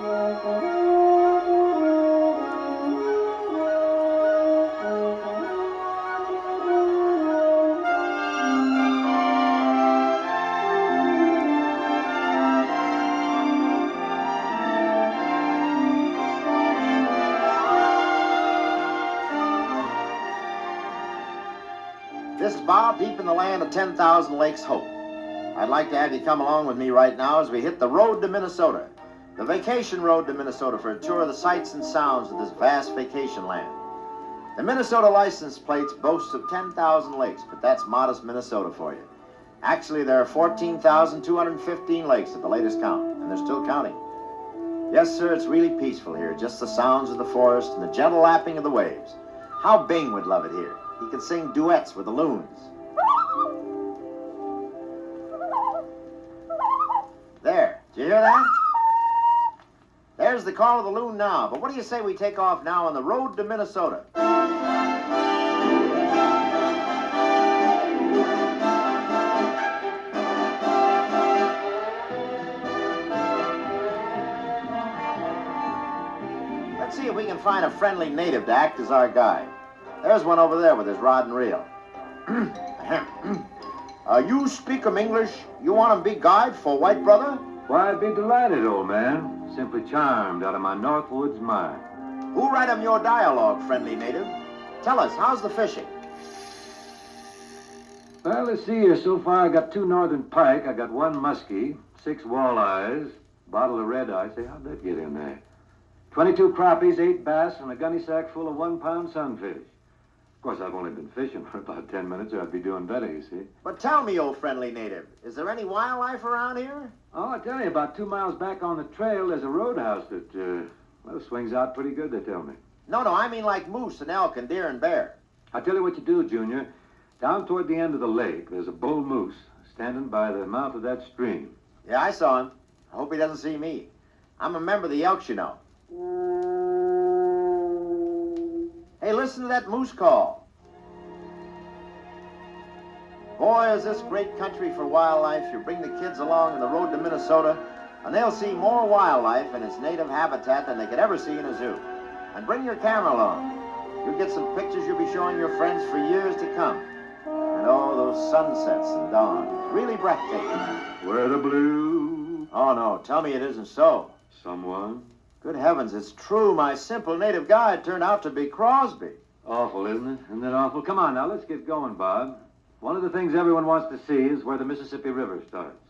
This is Bob, deep in the land of 10,000 Lakes Hope. I'd like to have you come along with me right now as we hit the road to Minnesota, the vacation road to Minnesota, for a tour of the sights and sounds of this vast vacation land. The Minnesota license plates boast of 10,000 lakes, but that's modest Minnesota for you. Actually, there are 14,215 lakes at the latest count, and they're still counting. Yes, sir, it's really peaceful here, just the sounds of the forest and the gentle lapping of the waves. How Bing would love it here. He could sing duets with the loons. There, did you hear that? There's the call of the loon now, but what do you say we take off now on the road to Minnesota? Let's see if we can find a friendly native to act as our guide. There's one over there with his rod and reel. You speak 'em English? You want 'em be guide for white brother? Why, I'd be delighted, old man. Simply charmed out of my Northwoods mind. Who write 'em your dialogue, friendly native? Tell us, how's the fishing? Well, let's see here. So far, I got 2 northern pike. I got 1 muskie, 6 walleyes, bottle of red eye. Say, how'd that get in there? 22 crappies, 8 bass, and a gunny sack full of 1-pound sunfish. Of course, I've only been fishing for about 10 minutes, or I'd be doing better, you see. But tell me, old friendly native, is there any wildlife around here? Oh, I tell you, about 2 miles back on the trail, there's a roadhouse that, well, swings out pretty good, they tell me. No, I mean like moose and elk and deer and bear. I tell you what you do, Junior. Down toward the end of the lake, there's a bull moose standing by the mouth of that stream. Yeah, I saw him. I hope he doesn't see me. I'm a member of the Elks, you know. Hey, listen to that moose call. Boy, is this great country for wildlife. You bring the kids along on the road to Minnesota, and they'll see more wildlife in its native habitat than they could ever see in a zoo. And bring your camera along. You'll get some pictures you'll be showing your friends for years to come. And oh, those sunsets and dawns, really breathtaking. Where the blue? Oh, no, tell me it isn't so. Someone? Good heavens, it's true. My simple native guide turned out to be Crosby. Awful, isn't it? Isn't it awful? Come on now, let's get going, Bob. One of the things everyone wants to see is where the Mississippi River starts.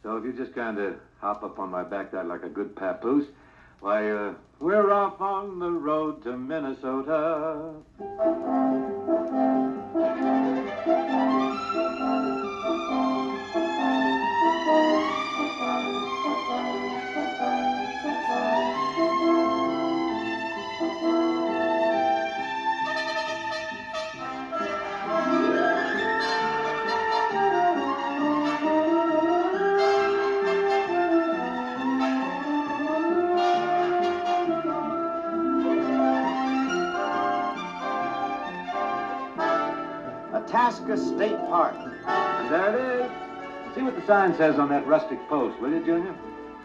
So if you just kind of hop up on my back there like a good papoose, why, we're off on the road to Minnesota. Alaska State Park. And there it is. See what the sign says on that rustic post, will you, Junior?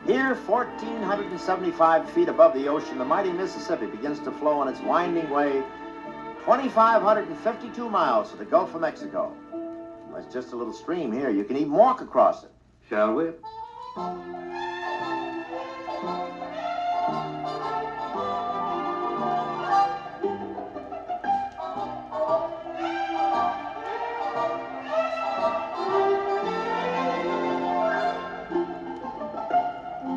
Here, 1,475 feet above the ocean, the mighty Mississippi begins to flow on its winding way 2,552 miles to the Gulf of Mexico. Well, it's just a little stream here. You can even walk across it. Shall we?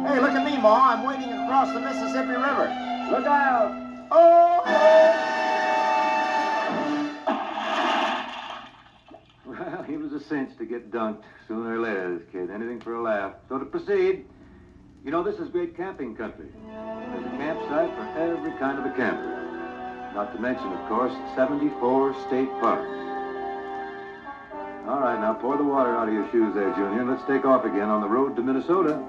Hey, look at me, Ma. I'm wading across the Mississippi River. Look out! Oh! Well, he was a cinch to get dunked sooner or later, this kid. Anything for a laugh. So to proceed, you know, this is great camping country. There's a campsite for every kind of a camper. Not to mention, of course, 74 state parks. All right, now pour the water out of your shoes there, Junior, and let's take off again on the road to Minnesota.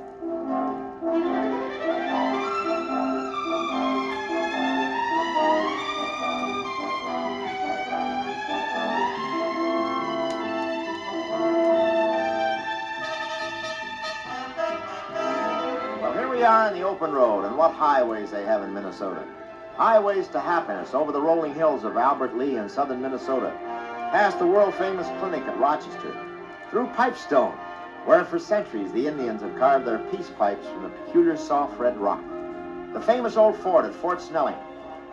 we are on the open road, and what highways they have in Minnesota. Highways to happiness over the rolling hills of Albert Lee in southern Minnesota, past the world-famous clinic at Rochester, through Pipestone, where for centuries the Indians have carved their peace pipes from the peculiar soft red rock. The famous old fort at Fort Snelling,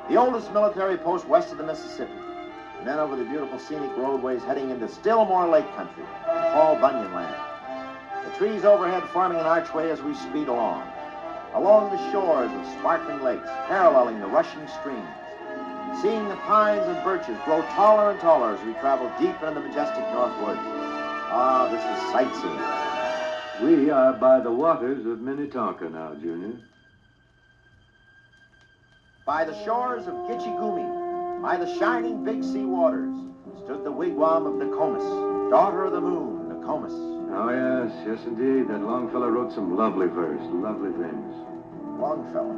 the oldest military post west of the Mississippi, and then over the beautiful scenic roadways heading into still more lake country, Paul Bunyan land. The trees overhead forming an archway as we speed along the shores of sparkling lakes, paralleling the rushing streams, seeing the pines and birches grow taller and taller as we travel deep into the majestic north woods. Ah, this is sightseeing. We are by the waters of Minnetonka now, Junior. By the shores of Gitchigumi, by the shining Big Sea waters, stood the wigwam of Nokomis, daughter of the moon, Nokomis. Oh, yes, yes, indeed. That Longfellow wrote some lovely verse, lovely things. Longfellow.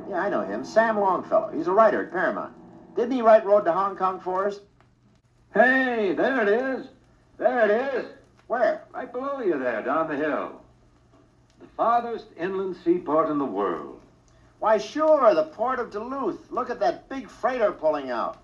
Yeah, I know him. Sam Longfellow. He's a writer at Paramount. Didn't he write Road to Hong Kong for us? Hey, there it is. There it is. Where? Right below you there, down the hill. The farthest inland seaport in the world. Why, sure, the port of Duluth. Look at that big freighter pulling out.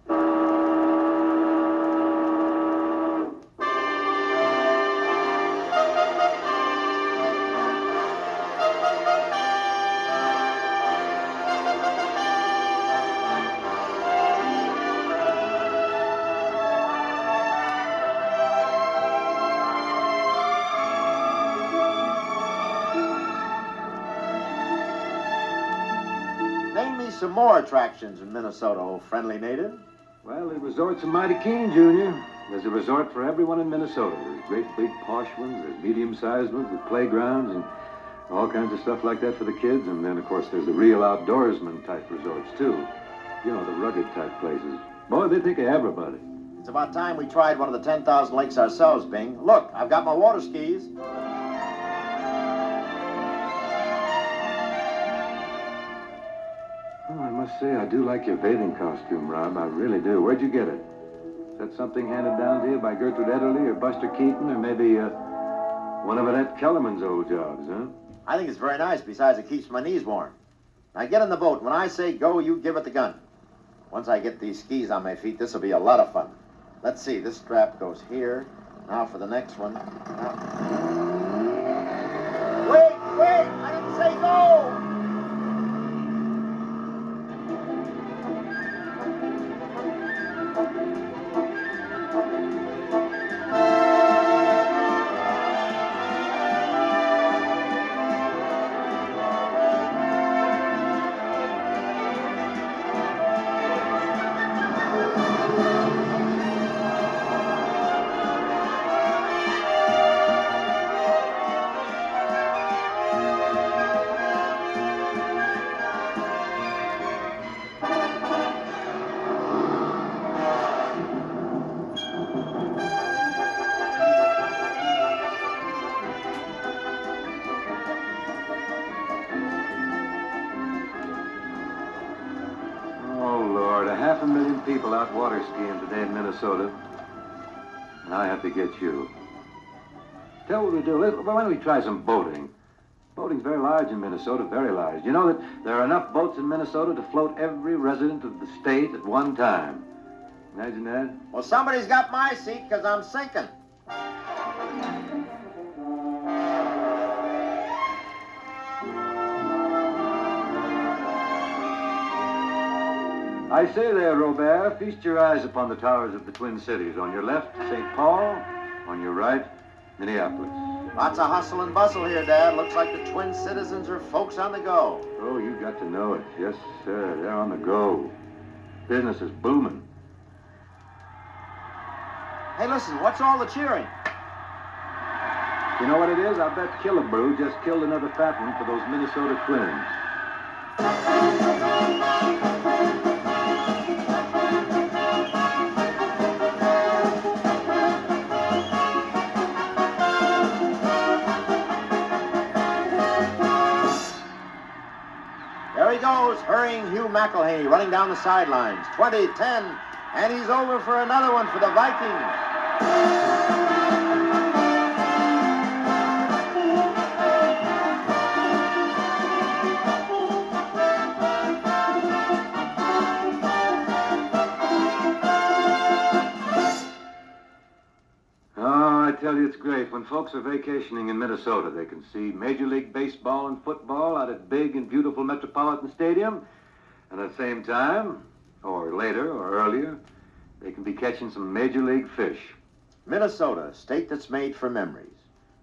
Name me some more attractions in Minnesota, old friendly native. Well, the resorts are mighty keen, Junior. There's a resort for everyone in Minnesota. There's great big posh ones, there's medium-sized ones with playgrounds and all kinds of stuff like that for the kids. And then, of course, there's the real outdoorsman-type resorts, too. You know, the rugged-type places. Boy, they think of everybody. It's about time we tried one of the 10,000 lakes ourselves, Bing. Look, I've got my water skis. Oh, I must say, I do like your bathing costume, Rob. I really do. Where'd you get it? Is that something handed down to you by Gertrude Ederle or Buster Keaton or maybe one of Annette Kellerman's old jobs, huh? I think it's very nice. Besides, it keeps my knees warm. Now get in the boat. When I say go, you give it the gun. Once I get these skis on my feet, this will be a lot of fun. Let's see. This strap goes here. Now for the next one. Now... Wait! I didn't say go! People out water skiing today in Minnesota. And I have to get you. Tell what we do. Why don't we try some boating? Boating's very large in Minnesota, very large. You know that there are enough boats in Minnesota to float every resident of the state at one time. Imagine that. Well, somebody's got my seat because I'm sinking. I say there, Robert, feast your eyes upon the towers of the Twin Cities. On your left, St. Paul. On your right, Minneapolis. Lots of hustle and bustle here, Dad. Looks like the Twin Citizens are folks on the go. Oh, you got to know it. Yes, sir. They're on the go. Business is booming. Hey, listen, what's all the cheering? You know what it is? I bet Killebrew just killed another fat one for those Minnesota Twins. There he goes, hurrying Hugh McElhaney, running down the sidelines. 20, 10, and he's over for another one for the Vikings. it's great. When folks are vacationing in Minnesota, they can see Major League Baseball and football out at big and beautiful Metropolitan Stadium. And at the same time, or later or earlier, they can be catching some Major League fish. Minnesota, a state that's made for memories.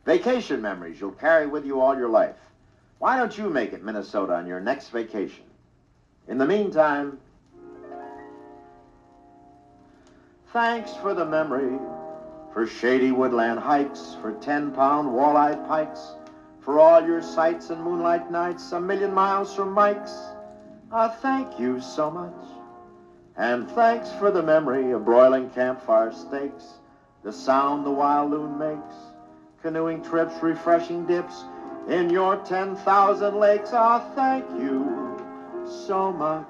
Vacation memories you'll carry with you all your life. Why don't you make it Minnesota on your next vacation? In the meantime, thanks for the memory, for shady woodland hikes, for 10-pound walleye pikes, for all your sights and moonlight nights a million miles from Mike's. Thank you so much. And thanks for the memory of broiling campfire steaks, the sound the wild loon makes, canoeing trips, refreshing dips in your 10,000 lakes. Thank you so much.